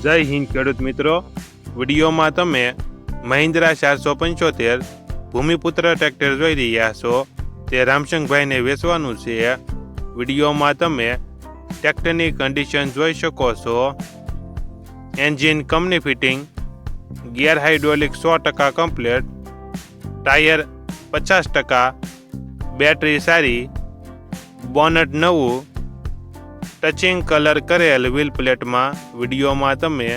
જય હિન્દ ખેડૂત મિત્રો, વિડીયોમાં તમે મહિન્દ્રા 475 ભૂમિપુત્ર ટ્રેક્ટર જોઈ રહ્યા છો. તે રામશંકભાઈને વેચવાનું છે. વિડીયોમાં તમે ટ્રેક્ટરની કન્ડિશન જોઈ શકો છો. Engine company fitting, gear hydraulic 100% complete, tyre 50%, battery સારી, બોનટ નવું, ટચિંગ કલર કરેલ વ્હીલ પ્લેટમાં. વિડીયોમાં તમે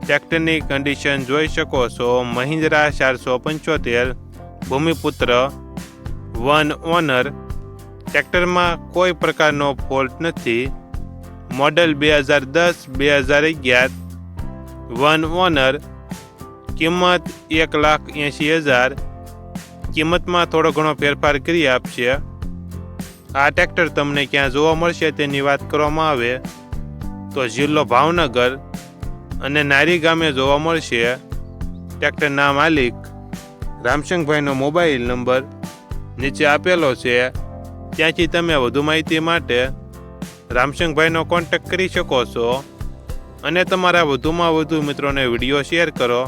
ટ્રેક્ટરની કન્ડિશન જોઈ શકો છો. મહિન્દ્રા 475 ભૂમિપુત્ર 1 ઓનર. ટ્રેક્ટરમાં કોઈ પ્રકારનો ફોલ્ટ નથી. મોડેલ 2010-2011. 1 ઓનર. કિંમત 1,80,000. કિંમતમાં થોડો ઘણો ફેરફાર કરી આપશે. આ ટ્રેક્ટર તમને ક્યાં જોવા મળશે તેની વાત કરવામાં આવે તો જિલ્લો ભાવનગર અને નારી ગામે જોવા મળશે. ટ્રેક્ટરના માલિક રામશંકભાઈનો મોબાઈલ નંબર નીચે આપેલો છે. ત્યાંથી તમે વધુ માહિતી માટે રામશંકભાઈનો કોન્ટેક્ટ કરી શકો છો અને તમારા વધુમાં વધુ મિત્રોને વિડીયો શેર કરો.